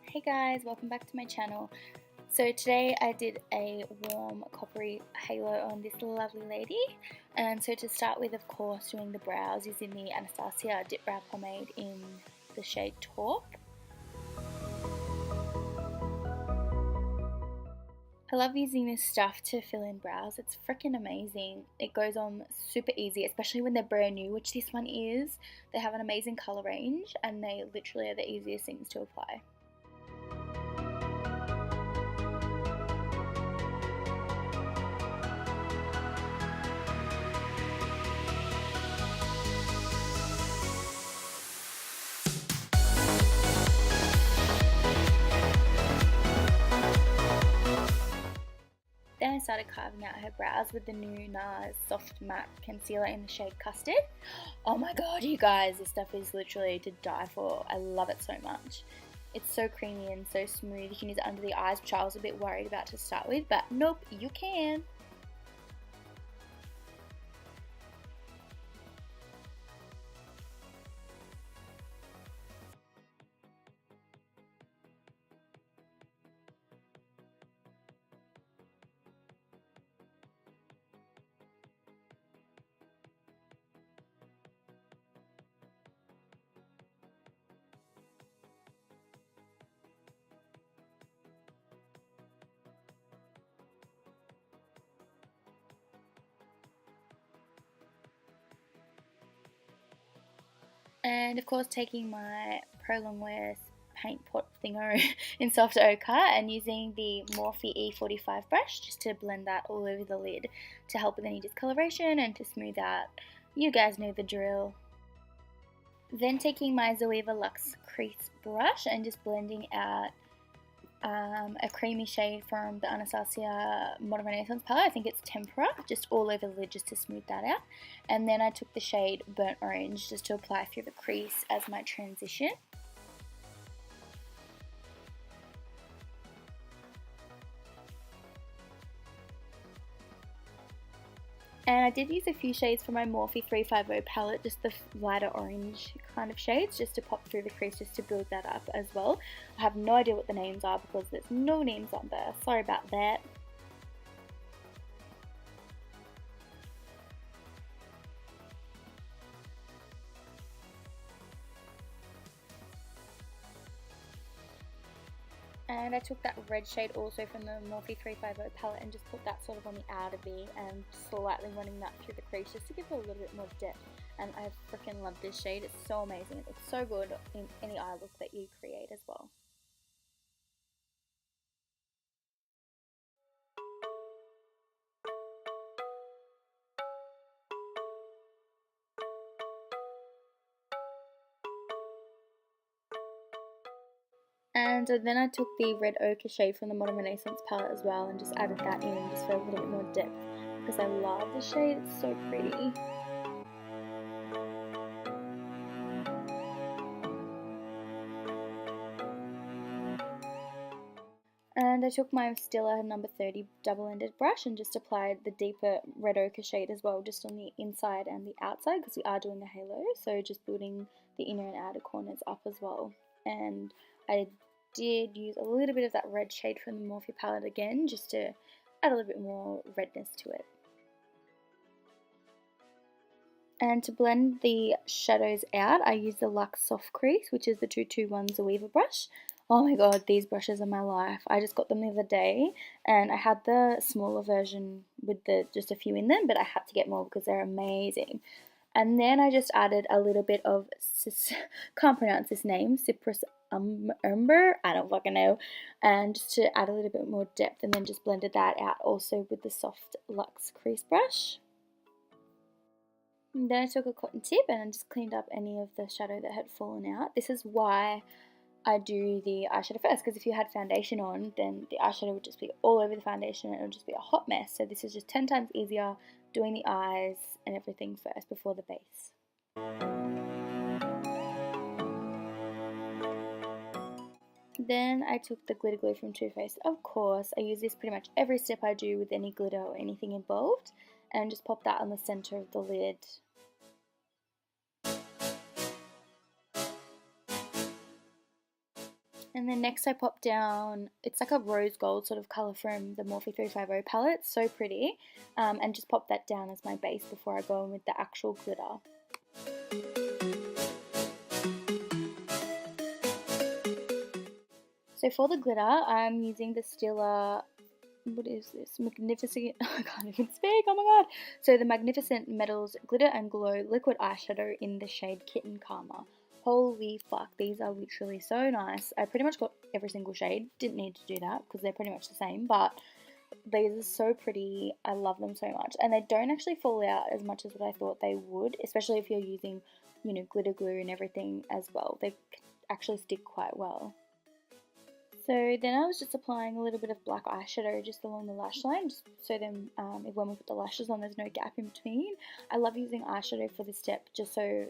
Hey guys, welcome back to my channel. So today I did a warm coppery halo on this lovely lady, and so to start with, of course, doing the brows using the Anastasia Dip Brow Pomade in the shade Taupe. I love using this stuff to fill in brows. It's freaking amazing. It goes on super easy, especially when they're brand new, which this one is. They have an amazing colour range and they literally are the easiest things to apply. Then I started carving out her brows with the new Nars Soft Matte Concealer in the shade Custard. Oh my god, you guys, this stuff is literally to die for. I love it so much. It's so creamy and so smooth. You can use it under the eyes, which I was a bit worried about to start with, but nope, you can. And of course taking my Pro Longwear paint pot thingo in soft ochre and using the Morphe E45 brush just to blend that all over the lid to help with any discoloration and to smooth out. You guys know the drill. Then taking my Zoeva Luxe crease brush and just blending out a creamy shade from the Anastasia Modern Renaissance palette. I think it's Tempera, just all over the lid just to smooth that out. And then I took the shade Burnt Orange just to apply through the crease as my transition. And I did use a few shades from my Morphe 350 palette, just the lighter orange kind of shades, just to pop through the crease, just to build that up as well. I have no idea what the names are because there's no names on there. Sorry about that. And I took that red shade also from the Morphe 350 palette and just put that sort of on the outer V and slightly running that through the crease just to give it a little bit more depth. And I freaking love this shade. It's so amazing. It looks so good in any eye look that you create as well. And then I took the red ochre shade from the Modern Renaissance palette as well and just added that in just for a little bit more depth because I love the shade, it's so pretty. And I took my Stila number 30 double-ended brush and just applied the deeper red ochre shade as well, just on the inside and the outside because we are doing a halo, so just building the inner and outer corners up as well. And I did use a little bit of that red shade from the Morphe palette again, just to add a little bit more redness to it. And to blend the shadows out, I used the Luxe Soft Crease, which is the 221 Zoeva brush. Oh my god, these brushes are my life. I just got them the other day, and I had the smaller version with just a few in them, but I had to get more because they're amazing. And then I just added a little bit of, can't pronounce this name, Cypress Umber, I don't fucking know, and just to add a little bit more depth, and then just blended that out also with the soft Luxe Crease brush. And then I took a cotton tip and I just cleaned up any of the shadow that had fallen out. This is why I do the eyeshadow first, because if you had foundation on, then the eyeshadow would just be all over the foundation and it would just be a hot mess. So this is just 10 times easier, doing the eyes and everything first before the base. Then I took the glitter glue from Too Faced. Of course, I use this pretty much every step I do with any glitter or anything involved, and just pop that on the center of the lid. And then next I pop down, it's like a rose gold sort of colour from the Morphe 350 palette, so pretty, and just pop that down as my base before I go in with the actual glitter. So for the glitter, I'm using the Stila, what is this, Magnificent, I can't even speak, oh my god. So the Magnificent Metals Glitter and Glow Liquid Eyeshadow in the shade Kitten Karma. Holy fuck, these are literally so nice. I pretty much got every single shade. Didn't need to do that because they're pretty much the same, but these are so pretty. I love them so much. And they don't actually fall out as much as what I thought they would, especially if you're using, you know, glitter glue and everything as well. They actually stick quite well. So then I was just applying a little bit of black eyeshadow just along the lash line, just so then when we put the lashes on, there's no gap in between. I love using eyeshadow for this step just so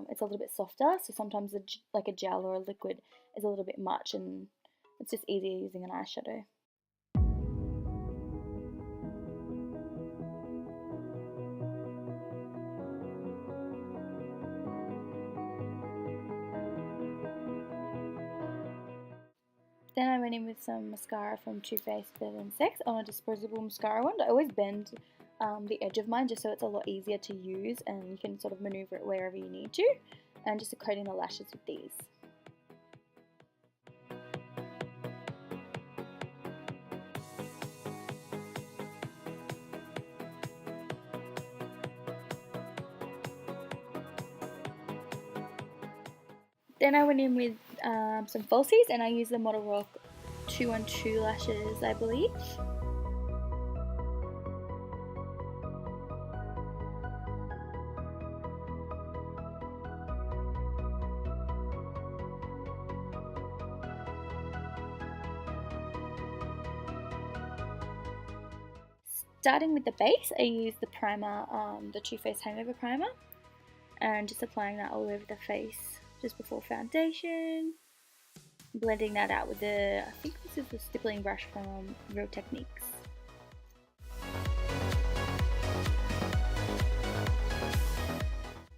it's a little bit softer, so sometimes like a gel or a liquid is a little bit much and it's just easier using an eyeshadow. Then I went in with some mascara from Too Faced Better Than Sex on a disposable mascara wand. I always bend the edge of mine just so it's a lot easier to use and you can sort of maneuver it wherever you need to. And just coating the lashes with these. Then I went in with some falsies and I used the werrrk 212 lashes, I believe. Starting with the base, I used the primer, the Too Faced Hangover Primer, and just applying that all over the face just before foundation. Blending that out with I think this is the stippling brush from Real Techniques.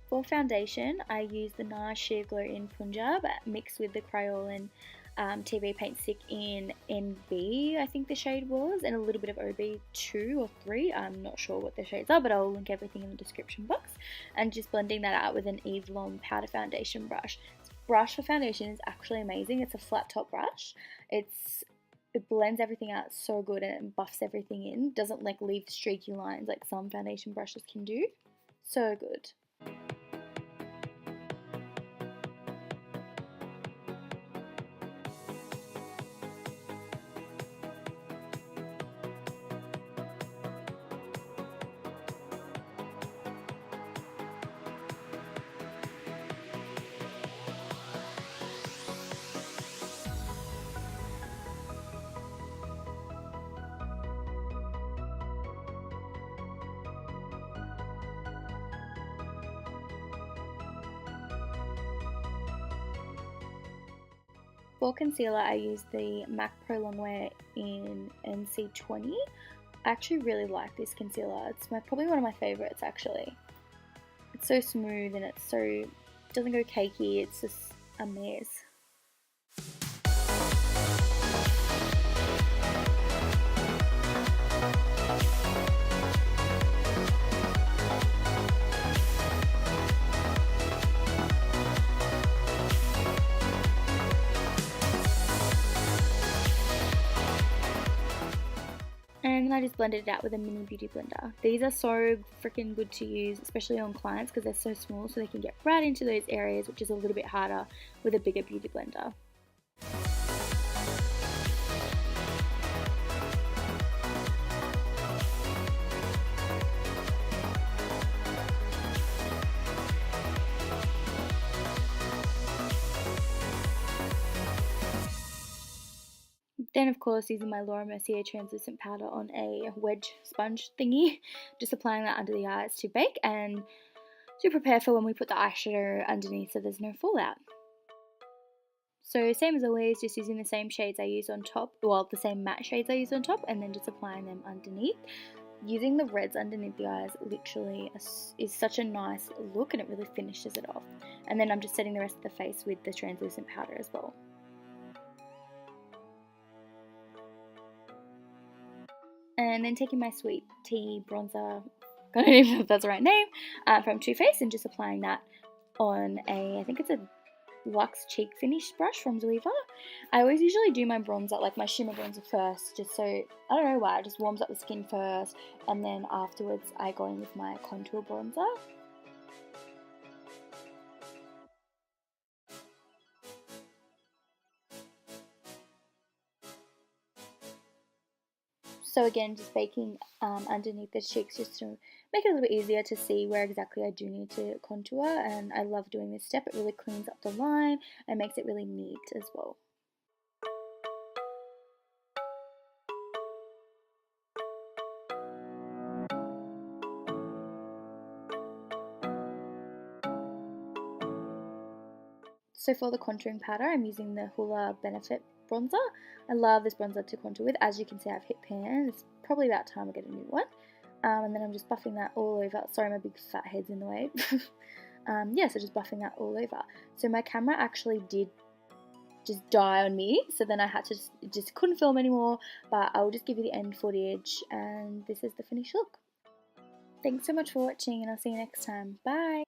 For foundation, I used the Nars Sheer Glow in Punjab mixed with the Kryolan TV paint stick in NB, I think the shade was, and a little bit of OB2 or 3. I'm not sure what the shades are, but I'll link everything in the description box. And just blending that out with an Eve Lom powder foundation brush. This brush for foundation is actually amazing. It's a flat top brush. It blends everything out so good and it buffs everything in. Doesn't like leave streaky lines like some foundation brushes can do. So good. For concealer, I use the MAC Pro Longwear in NC20. I actually really like this concealer. It's probably one of my favourites actually. It's so smooth and it doesn't go cakey, it's just a mess. And then I just blended it out with a mini beauty blender. These are so freaking good to use, especially on clients because they're so small, so they can get right into those areas, which is a little bit harder with a bigger beauty blender. Then of course using my Mercier translucent powder on a wedge sponge thingy, just applying that under the eyes to bake and to prepare for when we put the eyeshadow underneath so there's no fallout. So same as always, just using the same shades I use on top, well, the same matte shades I use on top, and then just applying them underneath. Using the reds underneath the eyes literally is such a nice look, and it really finishes it off. And then I'm just setting the rest of the face with the translucent powder as well. And then taking my Sweet Tea bronzer, I don't even know if that's the right name, from Too Faced, and just applying that on I think it's a Luxe Cheek Finish brush from Zoeva. I always usually do my bronzer, like my shimmer bronzer first, just so, I don't know why, it just warms up the skin first, and then afterwards I go in with my contour bronzer. So again, just baking underneath the cheeks just to make it a little bit easier to see where exactly I do need to contour, and I love doing this step. It really cleans up the line and makes it really neat as well. So for the contouring powder, I'm using the Hoola Benefit bronzer. I love this bronzer to contour with. As you can see, I've hit pan. It's probably about time I get a new one. And then I'm just buffing that all over. Sorry, my big fat head's in the way. Yeah, so just buffing that all over. So my camera actually did just die on me, so then I had to just couldn't film anymore, but I'll just give you the end footage, and this is the finished look. Thanks so much for watching, and I'll see you next time. Bye!